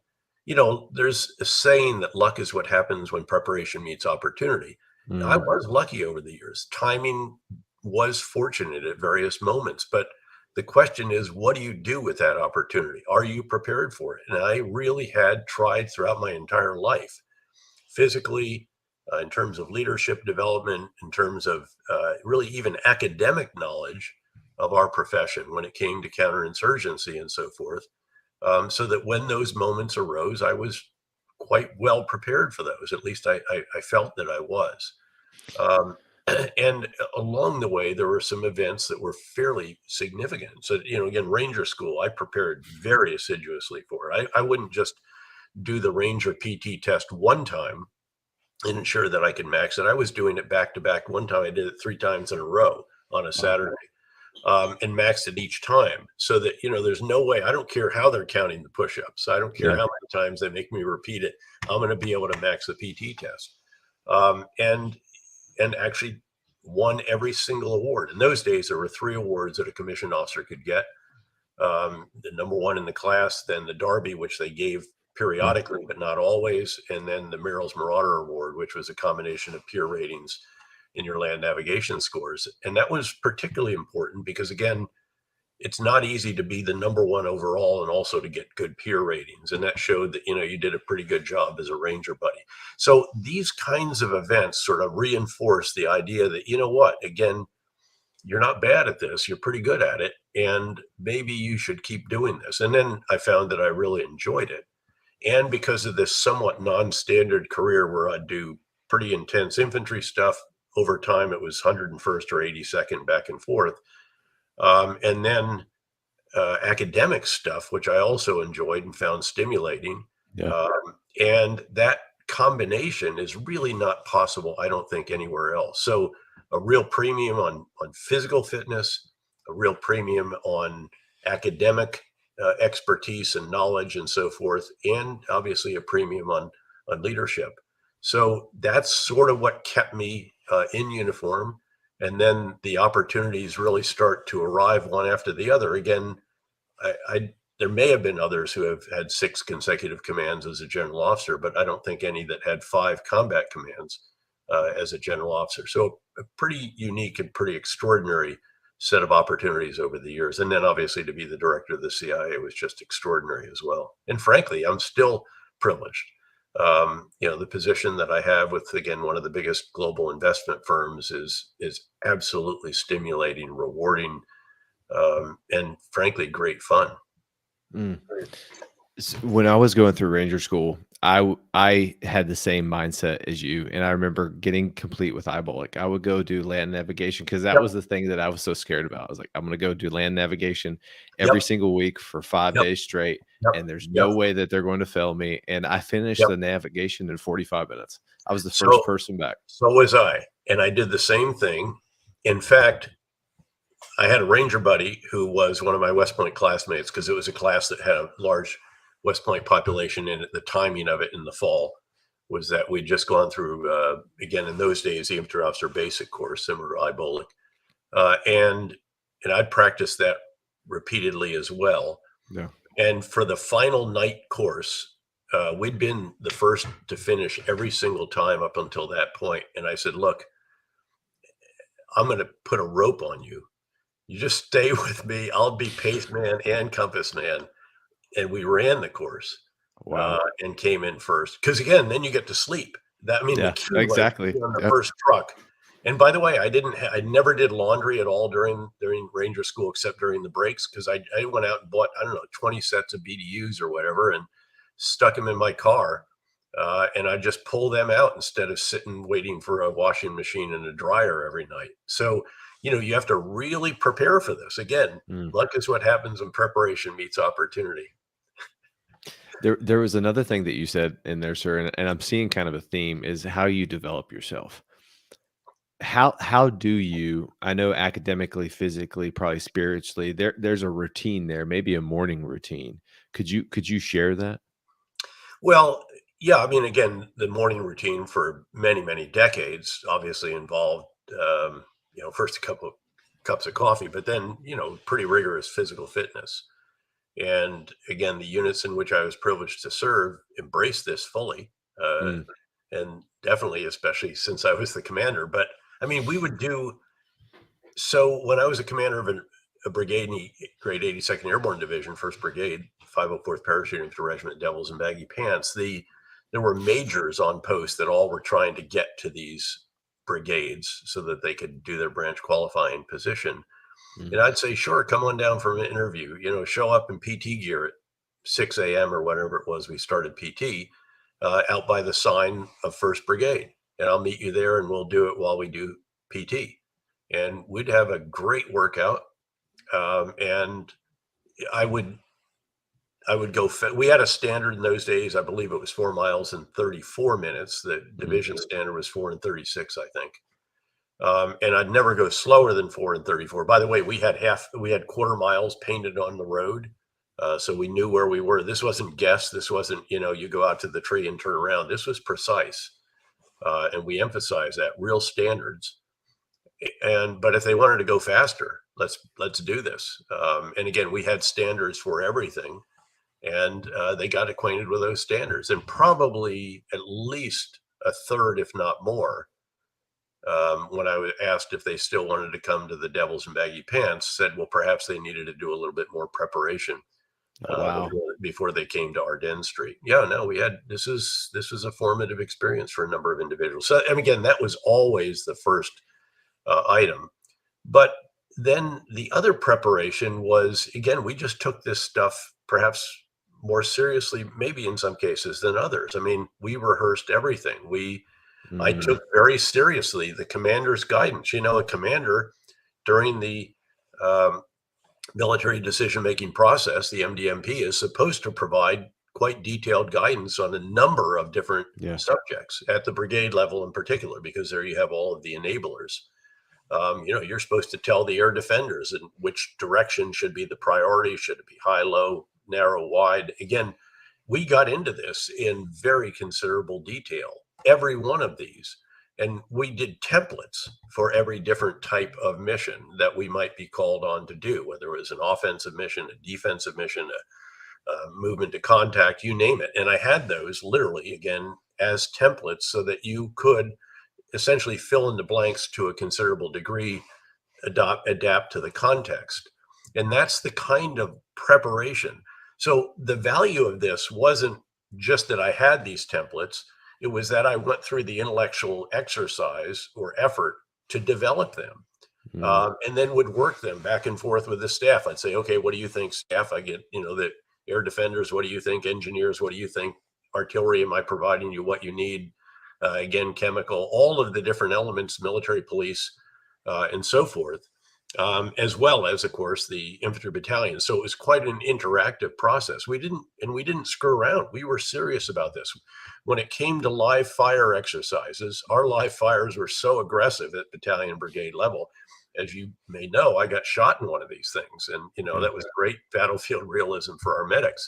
there's a saying that luck is what happens when preparation meets opportunity. I was lucky over the years. Timing was fortunate at various moments, but the question is, what do you do with that opportunity? Are you prepared for it? And I really had tried throughout my entire life, physically, in terms of leadership development, in terms of really even academic knowledge of our profession when it came to counterinsurgency and so forth, so that when those moments arose, I was quite well prepared for those. At least I felt that I was. And along the way, there were some events that were fairly significant. So, again, Ranger School, I prepared very assiduously for it. I wouldn't just do the Ranger PT test one time and ensure that I could max it. I was doing it back to back. One time I did it 3 times in a row on a Saturday. And maxed it each time, so that, there's no way. I don't care how they're counting the push-ups. I don't care how many times they make me repeat it. I'm going to be able to max the PT test. And actually won every single award. In those days, there were 3 awards that a commissioned officer could get. The number 1 in the class, then the Derby, which they gave periodically, but not always, and then the Merrill's Marauder Award, which was a combination of peer ratings in your land navigation scores. And that was particularly important because, again, it's not easy to be the number 1 overall and also to get good peer ratings. And that showed that, you did a pretty good job as a Ranger buddy. So these kinds of events sort of reinforce the idea that, again, you're not bad at this, you're pretty good at it, and maybe you should keep doing this. And then I found that I really enjoyed it. And because of this somewhat non-standard career where I'd do pretty intense infantry stuff, over time, it was 101st or 82nd back and forth. And then academic stuff, which I also enjoyed and found stimulating. Yeah. And that combination is really not possible, I don't think, anywhere else. So a real premium on physical fitness, a real premium on academic expertise and knowledge and so forth, and obviously a premium on leadership. So that's sort of what kept me in uniform. And then the opportunities really start to arrive one after the other. Again, there may have been others who have had 6 consecutive commands as a general officer, but I don't think any that had 5 combat commands as a general officer. So a pretty unique and pretty extraordinary set of opportunities over the years. And then obviously to be the director of the CIA was just extraordinary as well. And frankly, I'm still privileged. The position that I have with, again, one of the biggest global investment firms is absolutely stimulating, rewarding, and frankly, great fun. Mm. When I was going through Ranger School, I had the same mindset as you, and I remember getting complete with eyeball. I would go do land navigation because that Yep. was the thing that I was so scared about. I was like, I'm going to go do land navigation every Yep. single week for 5 Yep. days straight, Yep. and there's Yep. no way that they're going to fail me. And I finished Yep. the navigation in 45 minutes. I was the So- first person back. So was I, and I did the same thing. In fact, I had a Ranger buddy who was one of my West Point classmates, because it was a class that had a large West Point population in it. The timing of it in the fall was that we'd just gone through, again, in those days, the infantry officer basic course, similar to IBOLIC. And I'd practiced that repeatedly as well. Yeah. And for the final night course, we'd been the first to finish every single time up until that point. And I said, look, I'm going to put a rope on you. You just stay with me. I'll be pace man and compass man. And we ran the course. Wow. And came in first. Because again, then you get to sleep. That, I mean, Yeah, the key was exactly. on the Yep. first truck. And by the way, I never did laundry at all during Ranger School, except during the breaks, because I went out and bought, I don't know, 20 sets of BDUs or whatever, and stuck them in my car. And I just pull them out instead of sitting waiting for a washing machine and a dryer every night. So, you have to really prepare for this. Again, luck is what happens when preparation meets opportunity. There was another thing that you said in there, sir, and I'm seeing kind of a theme, is how you develop yourself. How do you, I know academically, physically, probably spiritually, there's a routine there, maybe a morning routine. Could you share that? Well, yeah, I mean, again, the morning routine for many, many decades obviously involved, first a couple of cups of coffee, but then, pretty rigorous physical fitness. And again, the units in which I was privileged to serve embraced this fully, and definitely, especially since I was the commander. But I mean, we would do so when I was a commander of a brigade in the Grade 82nd Airborne Division, 1st Brigade, 504th Parachuting Infantry Regiment, Devils in Baggy Pants. There were majors on post that all were trying to get to these brigades so that they could do their branch qualifying position. And I'd say, sure, come on down for an interview, show up in PT gear at 6 a.m. or whatever it was we started PT, out by the sign of 1st Brigade. And I'll meet you there and we'll do it while we do PT. And we'd have a great workout. And I would go, we had a standard in those days. I believe it was 4 miles in 34 minutes. The division standard was 4 and 36, I think. And I'd never go slower than 4 and 34. By the way, we had quarter miles painted on the road. So we knew where we were. This wasn't guess. This wasn't, you go out to the tree and turn around. This was precise. And we emphasize that, real standards. But if they wanted to go faster, let's do this. And again, we had standards for everything. And they got acquainted with those standards. And probably at least a third, if not more, when I was asked if they still wanted to come to the Devils in Baggy Pants, said, well, perhaps they needed to do a little bit more preparation before they came to Ardennes Street. Yeah, no, this was a formative experience for a number of individuals. So, and again, that was always the first item. But then the other preparation was, again, we just took this stuff perhaps more seriously, maybe in some cases than others. I mean, we rehearsed everything. I took very seriously the commander's guidance. A commander during the military decision-making process, the MDMP, is supposed to provide quite detailed guidance on a number of different Yeah. subjects at the brigade level in particular, because there you have all of the enablers. You're supposed to tell the air defenders in which direction should be the priority. Should it be high, low, narrow, wide? Again, we got into this in very considerable detail, every one of these. And we did templates for every different type of mission that we might be called on to do, whether it was an offensive mission, a defensive mission, a movement to contact, you name it. And I had those literally, again, as templates so that you could essentially fill in the blanks to a considerable degree, adapt to the context. And that's the kind of preparation. So the value of this wasn't just that I had these templates, it was that I went through the intellectual exercise or effort to develop them. And then would work them back and forth with the staff. I'd say, okay, what do you think, staff? I get, the air defenders, what do you think? Engineers, what do you think? Artillery, am I providing you what you need? Again, chemical, all of the different elements, military, police, and so forth, as well as, of course, the infantry battalion. So it was quite an interactive process. We didn't screw around. We were serious about this. When it came to live fire exercises, our live fires were so aggressive at battalion brigade level. As you may know, I got shot in one of these things, and that was great battlefield realism for our medics.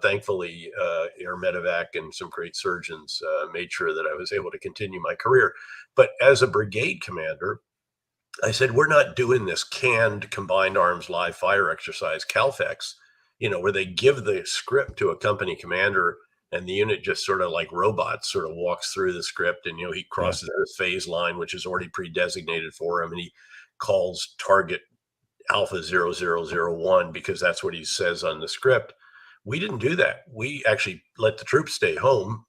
Thankfully, Air Medevac and some great surgeons made sure that I was able to continue my career. But as a brigade commander, I said, we're not doing this canned combined arms live fire exercise, CALFEX, where they give the script to a company commander and the unit just sort of like robots sort of walks through the script, and, he crosses this phase line, which is already pre-designated for him. And he calls target Alpha 0001 because that's what he says on the script. We didn't do that. We actually let the troops stay home.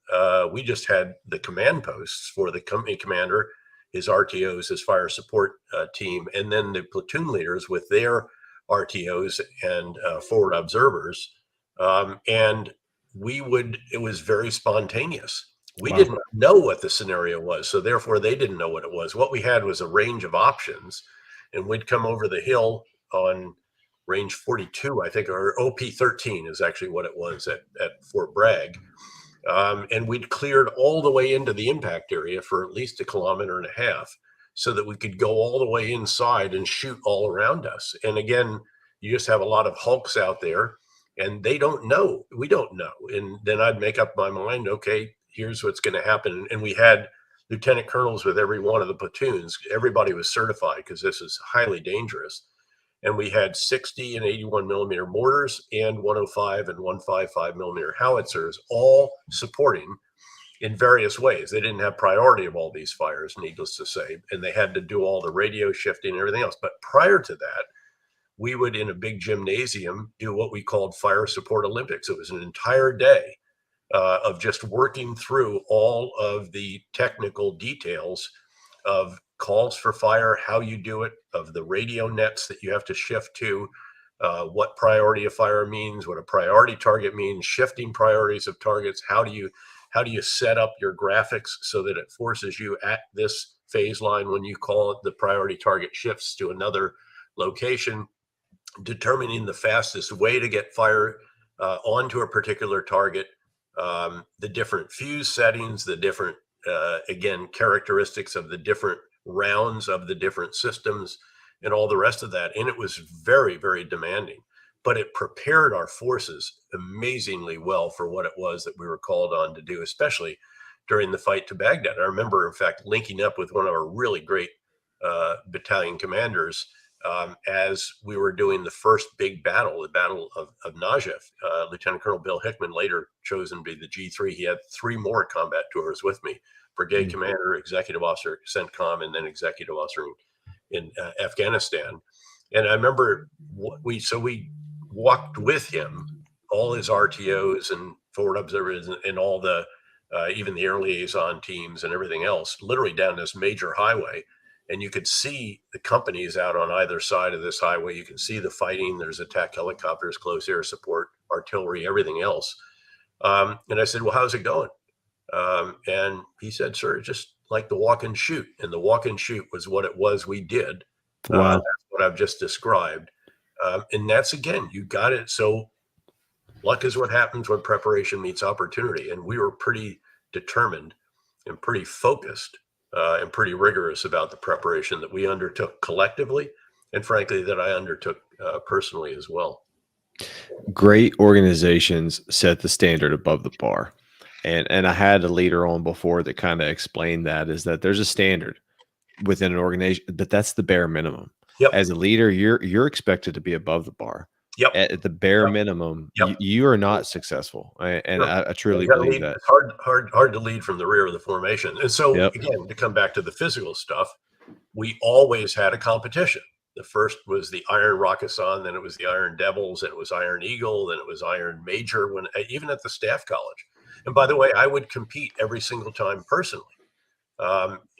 We just had the command posts for the company commander, his RTOs, his fire support team, and then the platoon leaders with their RTOs and forward observers. And it was very spontaneous. We didn't know what the scenario was, so therefore they didn't know what it was. What we had was a range of options, and we'd come over the hill on range 42, I think, or OP13 is actually what it was at Fort Bragg. And we'd cleared all the way into the impact area for at least 1.5 kilometers so that we could go all the way inside and shoot all around us. And again, you just have a lot of hulks out there and they don't know. We don't know. And then I'd make up my mind, okay, here's what's going to happen. And we had lieutenant colonels with every one of the platoons. Everybody was certified because this is highly dangerous. And we had 60 and 81 millimeter mortars and 105 and 155 millimeter howitzers, all supporting in various ways. They didn't have priority of all these fires, needless to say, and they had to do all the radio shifting and everything else. But prior to that, we would, in a big gymnasium, do what we called Fire Support Olympics. It was an entire day of just working through all of the technical details of calls for fire, how you do it, of the radio nets that you have to shift to, what priority of fire means, what a priority target means, shifting priorities of targets. How do you set up your graphics so that it forces you at this phase line when you call it, the priority target shifts to another location, determining the fastest way to get fire onto a particular target, the different fuse settings, the different, again, characteristics of the different rounds of the different systems and all the rest of that. And it was very, very demanding, but it prepared our forces amazingly well for what it was that we were called on to do, especially during the fight to Baghdad. I remember, in fact, linking up with one of our really great battalion commanders as we were doing the first big battle, the Battle of Najaf. Lieutenant Colonel Bill Hickman, later chosen to be the G3. He had 3 more combat tours with me: brigade commander, executive officer, CENTCOM, and then executive officer in Afghanistan. And I remember we walked with him, all his RTOs and forward observers and all the, even the air liaison teams and everything else, literally down this major highway. And you could see the companies out on either side of this highway. You can see the fighting. There's attack helicopters, close air support, artillery, everything else. And I said, well, how's it going? And he said, sir, just like the walk and shoot. And the walk and shoot was what it was we did. Wow. That's what I've just described. And that's, again, you got it. So luck is what happens when preparation meets opportunity. And we were pretty determined and pretty focused and pretty rigorous about the preparation that we undertook collectively, and frankly, that I undertook personally as well. Great organizations set the standard above the bar. And I had a leader on before that kind of explained that is that there's a standard within an organization, but that's the bare minimum. Yep. As a leader, you're expected to be above the bar. Yep. At the bare Yep. minimum, Yep. you are not successful. And Sure. I truly You got to believe lead. that. It's hard to lead from the rear of the formation. And so, Yep. again, to come back to the physical stuff, we always had a competition. The first was the Iron Rockathon, then it was the Iron Devils, then it was Iron Eagle, then it was Iron Major. When even at the staff college, and by the way, I would compete every single time personally.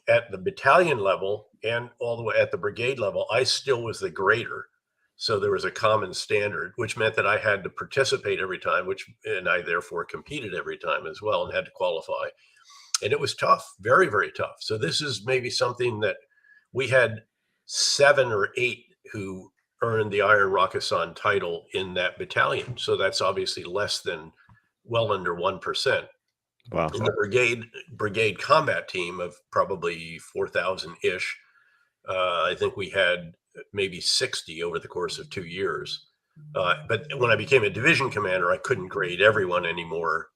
At the battalion level and all the way at the brigade level, I still was the grader. So there was a common standard, which meant that I had to participate every time, and I therefore competed every time as well and had to qualify. And it was tough, very, very tough. So this is maybe something that we had 7 or 8 who earned the Iron Rockathon title in that battalion. So that's obviously less than well under 1%. Wow. In the brigade combat team of probably 4,000 ish, I think we had maybe 60 over the course of 2 years. But when I became a division commander, I couldn't grade everyone anymore.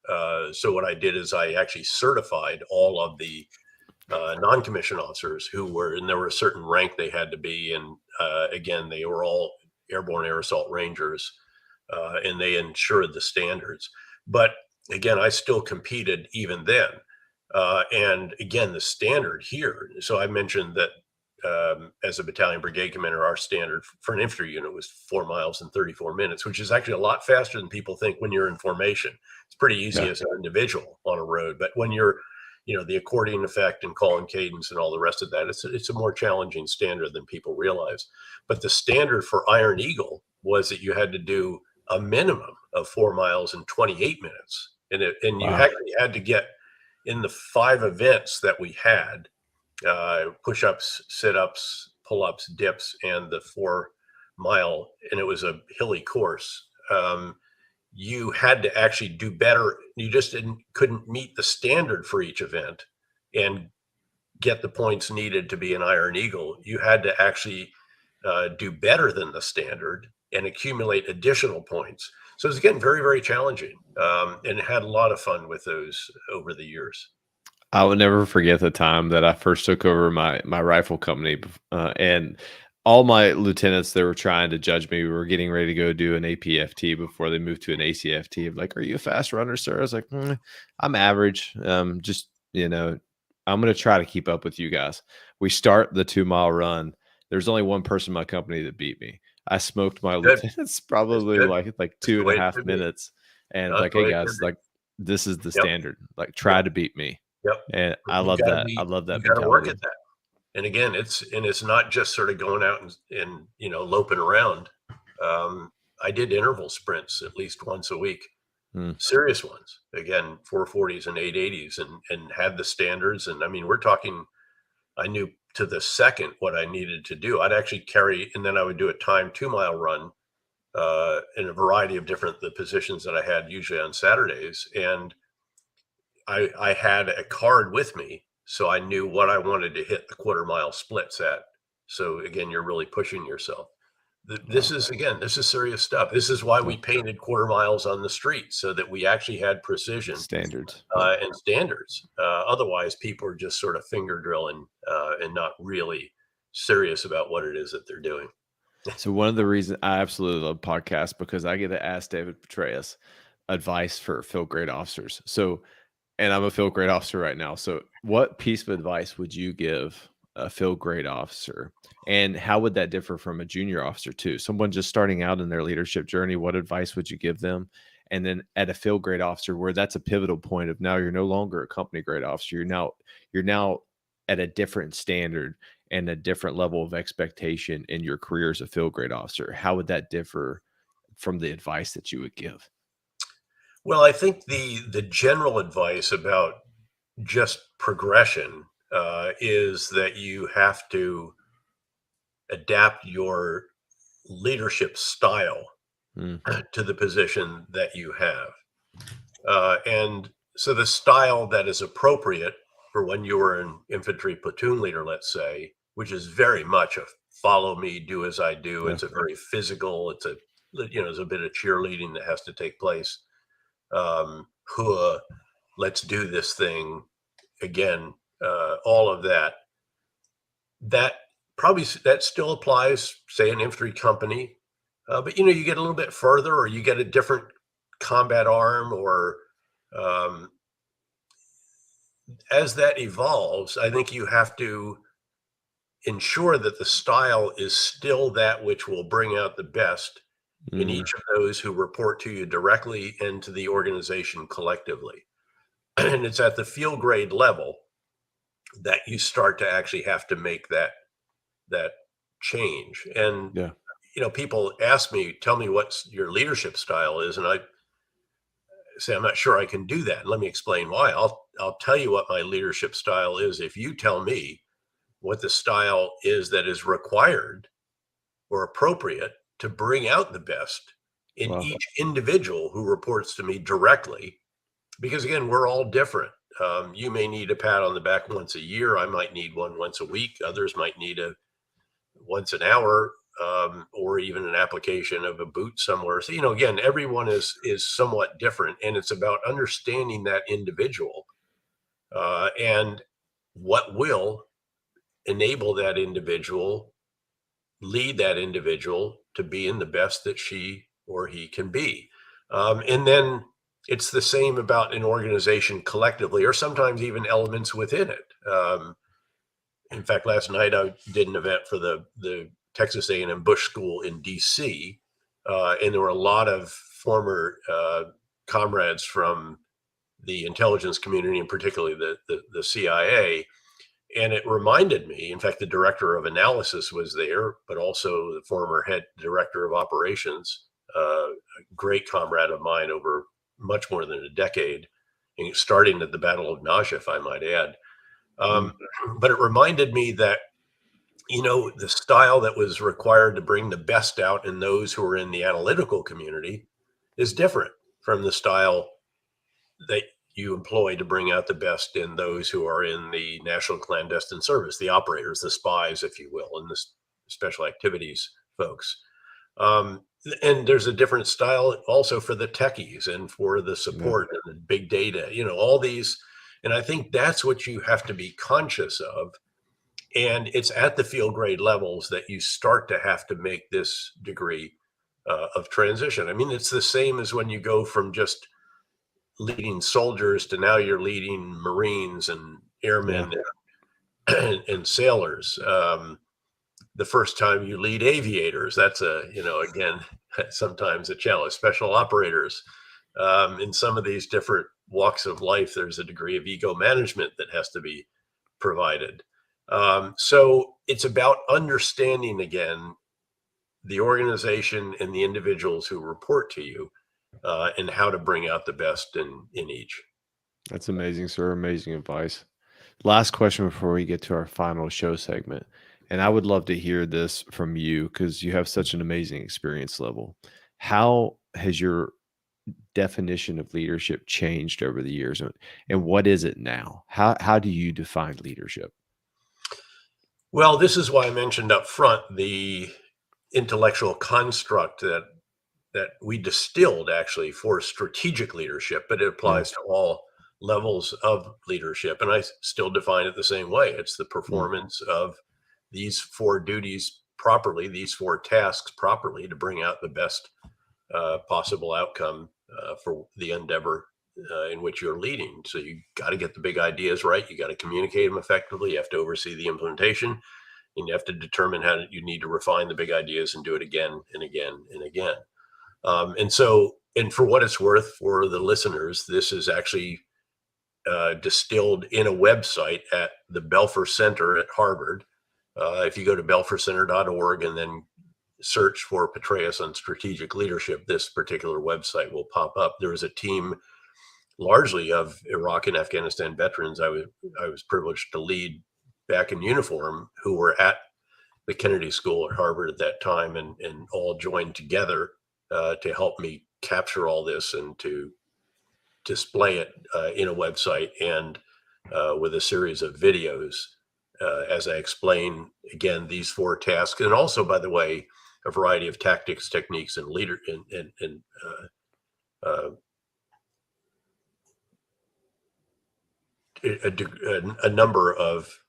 So what I did is I actually certified all of the non-commissioned officers who were, and there were a certain rank they had to be. And again, they were all airborne air assault rangers, and they ensured the standards. But again, I still competed even then. And again, the standard here. So I mentioned that as a battalion brigade commander, our standard for an infantry unit was 4 miles in 34 minutes, which is actually a lot faster than people think when you're in formation. It's pretty easy Yeah. as an individual on a road, but when you're, the accordion effect and call and cadence and all the rest of that, it's a more challenging standard than people realize. But the standard for Iron Eagle was that you had to do a minimum of 4 miles in 28 minutes. And you Wow. actually had to get in the 5 events that we had, push-ups, sit-ups, pull-ups, dips, and the 4 mile, and it was a hilly course. You had to actually do better. You just couldn't meet the standard for each event and get the points needed to be an Iron Eagle. You had to actually do better than the standard and accumulate additional points. So it's, again, very, very challenging, and had a lot of fun with those over the years. I will never forget the time that I first took over my rifle company, and all my lieutenants, they were trying to judge me. We were getting ready to go do an APFT before they moved to an ACFT. Like, "Are you a fast runner, sir?" I was like, I'm average. Just I'm going to try to keep up with you guys." We start the 2 mile run. There's only one person in my company that beat me. I smoked my Good. lieutenants It's probably good. like It's two the and a way it half should be. minutes, and That's like, the "Hey way it should guys, be. like this is the Yep. standard. Like, Yep. try to beat me." Yep. And But I you love got to that. I be, love you that got to work at mentality. that. And again, it's not just sort of going out and loping around. I did interval sprints at least once a week, Mm, serious ones. Again, 440s and 880s, and had the standards. And I mean, we're talking. I knew to the second what I needed to do. I'd actually carry, and then I would do a timed 2 mile run in a variety of the positions that I had usually on Saturdays, and I had a card with me, so I knew what I wanted to hit the quarter mile splits at. So again, you're really pushing yourself. This wow. is, again, this is serious stuff. This is why Yeah. we painted quarter miles on the street, so that we actually had precision Standards. Yeah. and standards. Otherwise, people are just sort of finger drilling and not really serious about what it is that they're doing. So one of the reasons I absolutely love podcasts because I get to ask David Petraeus advice for field grade officers. So, and I'm a field grade officer right now. So, what piece of advice would you give a field grade officer? And how would that differ from a junior officer too? Someone just starting out in their leadership journey, what advice would you give them? And then at a field grade officer, where that's a pivotal point of now you're no longer a company grade officer. You're now at a different standard and a different level of expectation in your career as a field grade officer. How would that differ from the advice that you would give? Well, I think the general advice about just progression is that you have to adapt your leadership style Mm. to the position that you have. And so the style that is appropriate for when you were an infantry platoon leader, let's say, which is very much a follow me, do as I do. Yeah. It's a very physical, there's a bit of cheerleading that has to take place. Hua, let's do this thing again. All of that. That that still applies, say, an infantry company, but you get a little bit further, or you get a different combat arm, or um, as that evolves, I think you have to ensure that the style is still that which will bring out the best in Mm. each of those who report to you directly and to the organization collectively. And it's at the field grade level that you start to actually have to make that change. And Yeah. people ask me, tell me what your leadership style is, and I say I'm not sure I can do that. And let me explain why. I'll tell you what my leadership style is if you tell me what the style is that is required or appropriate to bring out the best in Wow. each individual who reports to me directly. Because again, we're all different. You may need a pat on the back once a year. I might need one once a week. Others might need a once an hour, or even an application of a boot somewhere. So, again, everyone is somewhat different, and it's about understanding that individual, and what will enable that individual, lead that individual to be in the best that she or he can be. And then it's the same about an organization collectively, or sometimes even elements within it. In fact, last night I did an event for the Texas A&M Bush School in D.C., and there were a lot of former comrades from the intelligence community, and particularly the CIA. And it reminded me, in fact, the director of analysis was there, but also the former head director of operations, a great comrade of mine over much more than a decade, starting at the Battle of Najaf, I might add. Mm. But it reminded me that, the style that was required to bring the best out in those who are in the analytical community is different from the style that you employ to bring out the best in those who are in the national clandestine service, the operators, the spies, if you will, and the special activities folks. Um, and there's a different style also for the techies and for the Yeah. support and the big data, all these. And I think that's what you have to be conscious of. And it's at the field grade levels that you start to have to make this degree of transition. I mean, it's the same as when you go from just leading soldiers to now you're leading Marines and Yeah. airmen and sailors. The first time you lead aviators, that's again, sometimes a challenge. Special operators. In some of these different walks of life, there's a degree of ego management that has to be provided. So it's about understanding again the organization and the individuals who report to you, and how to bring out the best in each. That's amazing, sir. Amazing advice. Last question before we get to our final show segment. And I would love to hear this from you because you have such an amazing experience level. How has your definition of leadership changed over the years? And what is it now? How do you define leadership? Well, this is why I mentioned up front the intellectual construct that we distilled actually for strategic leadership, but it Yeah. applies to all levels of leadership. And I still define it the same way. It's the Mm. performance of these four duties properly, these four tasks properly to bring out the best possible outcome for the endeavor in which you're leading. So you got to get the big ideas right. You got to communicate them effectively. You have to oversee the implementation, and you have to determine how you need to refine the big ideas and do it again and again and again. And for what it's worth for the listeners, this is actually distilled in a website at the Belfer Center at Harvard. If you go to belfercenter.org and then search for Petraeus on strategic leadership, this particular website will pop up. There was a team largely of Iraq and Afghanistan veterans I was privileged to lead back in uniform who were at the Kennedy School at Harvard at that time, and all joined together to help me capture all this and to display it in a website and with a series of videos as I explain, again, these 4 tasks. And also, by the way, a variety of tactics, techniques, and a number of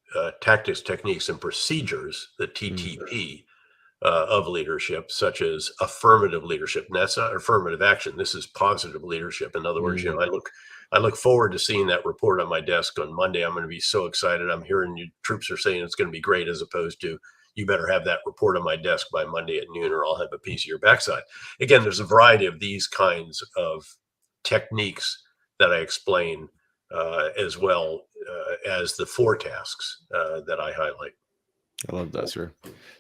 tactics, techniques, and procedures, the TTP, of leadership, such as affirmative leadership. And that's not affirmative action. This is positive leadership. In other words, I look forward to seeing that report on my desk on Monday. I'm going to be so excited. I'm hearing you troops are saying it's going to be great, as opposed to, you better have that report on my desk by Monday at noon, or I'll have a piece of your backside. Again, there's a variety of these kinds of techniques that I explain, as well as the 4 tasks that I highlight. I love that, sir.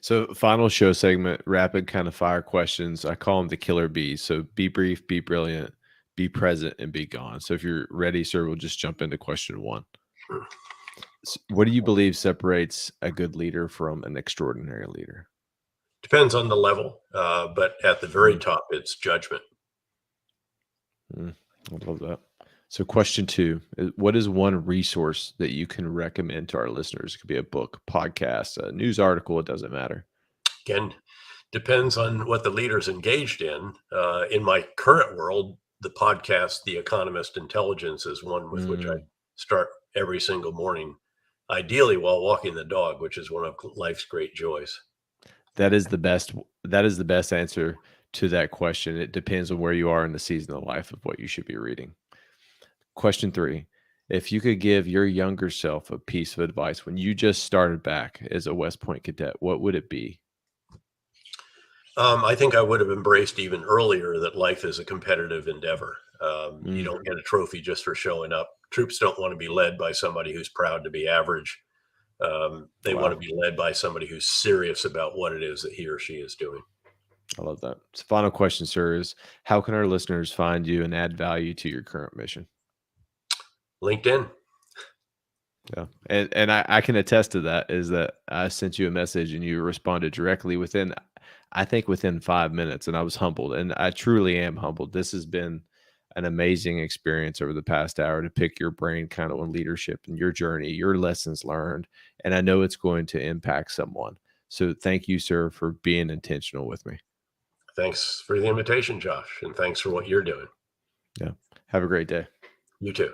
So final show segment, rapid kind of fire questions. I call them the killer bees. So be brief, be brilliant, be present, and be gone. So if you're ready, sir, we'll just jump into question 1. Sure. What do you believe separates a good leader from an extraordinary leader? Depends on the level, but at the very top, it's judgment. I love that. So question 2, what is one resource that you can recommend to our listeners? It could be a book, podcast, a news article. It doesn't matter. Again, depends on what the leader's engaged in. In my current world, the podcast, The Economist Intelligence, is one with which I start every single morning, ideally while walking the dog, which is one of life's great joys. That is the best. That is the best answer to that question. It depends on where you are in the season of life of what you should be reading. Question 3, if you could give your younger self a piece of advice when you just started back as a West Point cadet, what would it be? I think I would have embraced even earlier that life is a competitive endeavor. You don't get a trophy just for showing up. Troops don't want to be led by somebody who's proud to be average. They want to be led by somebody who's serious about what it is that he or she is doing. I love that. So final question, sir, is how can our listeners find you and add value to your current mission? LinkedIn. Yeah. And I can attest to that, is that I sent you a message and you responded directly within 5 minutes, and I was humbled, and I truly am humbled. This has been an amazing experience over the past hour to pick your brain kind of on leadership and your journey, your lessons learned, and I know it's going to impact someone. So thank you, sir, for being intentional with me. Thanks for the invitation, Josh, and thanks for what you're doing. Yeah. Have a great day. You too.